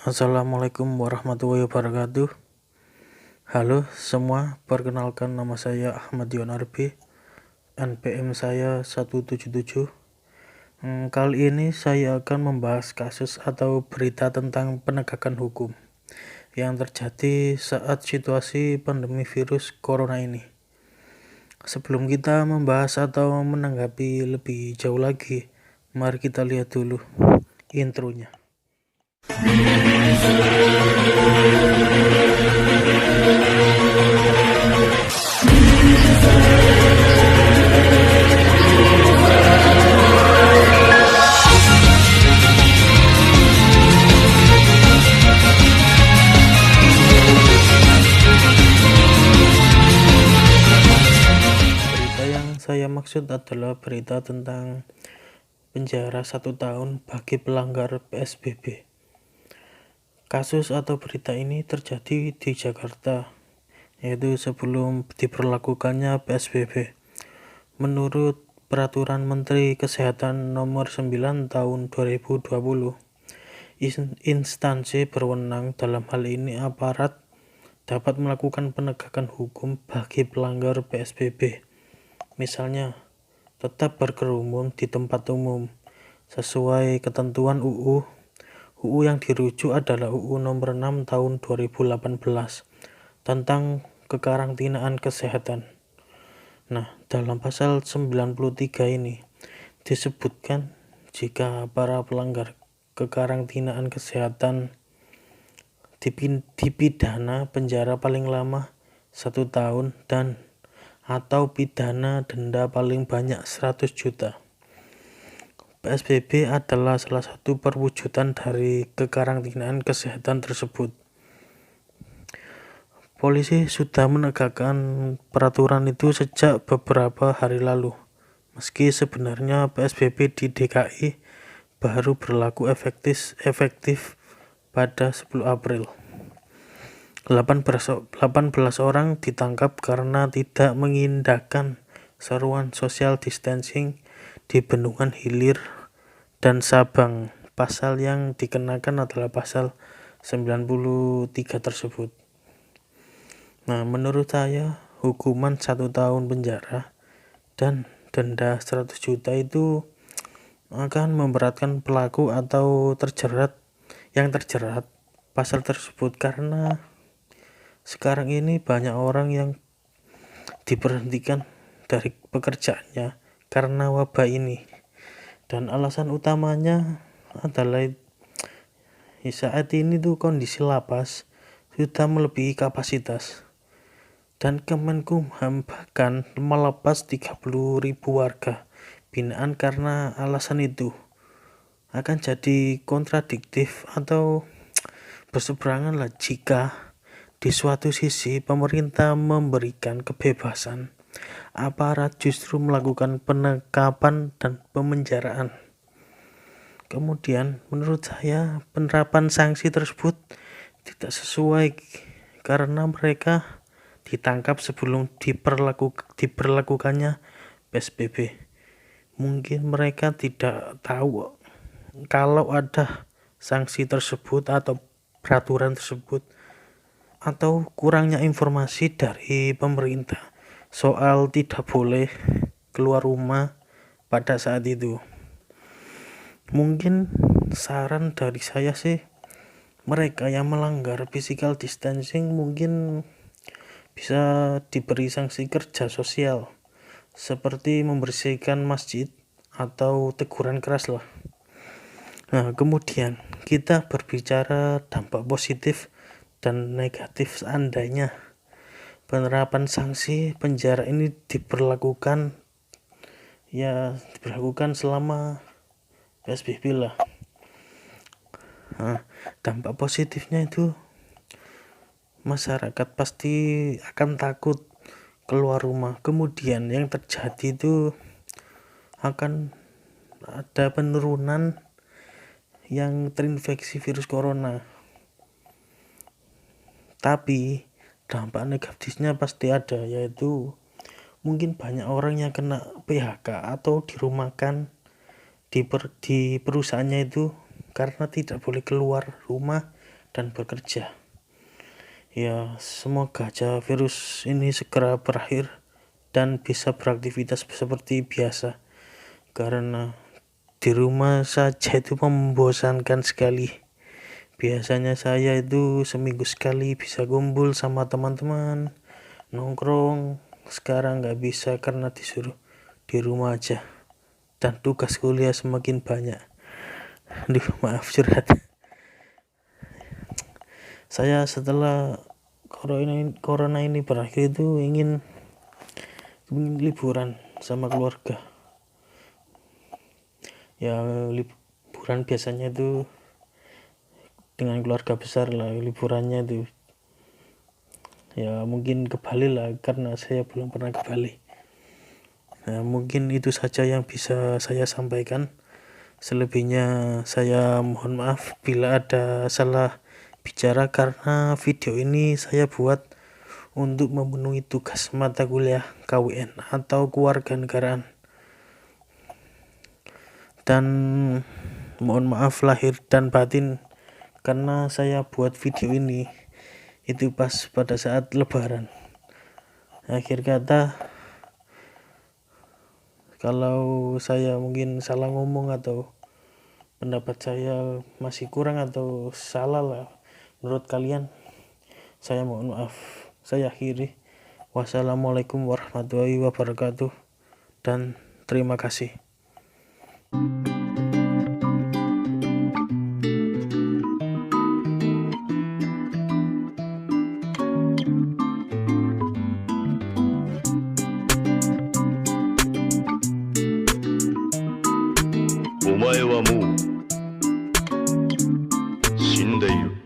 Assalamualaikum warahmatullahi wabarakatuh. Halo semua, perkenalkan nama saya Ahmad Dion Arbi, NPM saya 177. Kali ini saya akan membahas kasus atau berita tentang penegakan hukum yang terjadi saat situasi pandemi virus corona ini. Sebelum kita membahas atau menanggapi lebih jauh lagi, mari kita lihat dulu intronya. Berita yang saya maksud adalah berita tentang penjara 1 tahun bagi pelanggar PSBB. Kasus atau berita ini terjadi di Jakarta, yaitu sebelum diberlakukannya PSBB. Menurut Peraturan Menteri Kesehatan Nomor 9 Tahun 2020, instansi berwenang dalam hal ini aparat dapat melakukan penegakan hukum bagi pelanggar PSBB. Misalnya, tetap berkerumun di tempat umum sesuai ketentuan UU yang dirujuk adalah UU Nomor 6 Tahun 2018 tentang kekarantinaan kesehatan. Nah, dalam pasal 93 ini disebutkan jika para pelanggar kekarantinaan kesehatan dipidana penjara paling lama 1 tahun dan atau pidana denda paling banyak 100 juta. PSBB adalah salah satu perwujudan dari kekarantinaan kesehatan tersebut. Polisi sudah menegakkan peraturan itu sejak beberapa hari lalu, meski sebenarnya PSBB di DKI baru berlaku efektif pada 10 April. 18 orang ditangkap karena tidak mengindahkan seruan social distancing di Bendungan Hilir dan Sabang. Pasal yang dikenakan adalah pasal 93 tersebut. Nah, menurut saya hukuman 1 tahun penjara dan denda 100 juta itu akan memberatkan pelaku atau yang terjerat pasal tersebut, karena sekarang ini banyak orang yang diberhentikan dari pekerjaannya karena wabah ini, dan alasan utamanya adalah saat ini tuh kondisi lapas sudah melebihi kapasitas dan Kemenkumham bahkan melepas 30.000 warga binaan karena alasan itu. Akan jadi kontradiktif atau berseberangan lah jika di suatu sisi pemerintah memberikan kebebasan, aparat justru melakukan penangkapan dan pemenjaraan. Kemudian menurut saya penerapan sanksi tersebut tidak sesuai karena mereka ditangkap sebelum diberlakukannya PSBB. Mungkin mereka tidak tahu kalau ada sanksi tersebut atau peraturan tersebut, atau kurangnya informasi dari pemerintah soal tidak boleh keluar rumah pada saat itu. Mungkin saran dari saya sih, mereka yang melanggar physical distancing mungkin bisa diberi sanksi kerja sosial seperti membersihkan masjid atau teguran keras lah. Nah, kemudian kita berbicara dampak positif dan negatif seandainya penerapan sanksi penjara ini diberlakukan selama PSBB lah. Nah, dampak positifnya itu masyarakat pasti akan takut keluar rumah. Kemudian yang terjadi itu akan ada penurunan yang terinfeksi virus corona. Tapi dampak negatifnya pasti ada, yaitu mungkin banyak orang yang kena PHK atau dirumahkan di perusahaannya itu karena tidak boleh keluar rumah dan bekerja. Ya, semoga aja virus ini segera berakhir dan bisa beraktivitas seperti biasa. Karena di rumah saja itu membosankan sekali. Biasanya saya itu seminggu sekali bisa kumpul sama teman-teman, nongkrong. Sekarang nggak bisa karena disuruh di rumah aja. Dan tugas kuliah semakin banyak. Aduh, maaf curhat. Saya setelah corona ini berakhir itu ingin liburan sama keluarga. Ya, liburan biasanya itu dengan keluarga besar lah liburannya itu. Ya, mungkin ke Bali lah, karena saya belum pernah ke Bali. Nah, mungkin itu saja yang bisa saya sampaikan. Selebihnya saya mohon maaf bila ada salah bicara, karena video ini saya buat untuk memenuhi tugas mata kuliah KWN atau kewarganegaraan. Dan mohon maaf lahir dan batin karena saya buat video ini itu pas pada saat lebaran. Akhir kata, kalau saya mungkin salah ngomong atau pendapat saya masih kurang atau salah lah menurut kalian, saya mohon maaf. Saya akhiri. Wassalamualaikum warahmatullahi wabarakatuh dan terima kasih. Omae wa mou 死んでいる。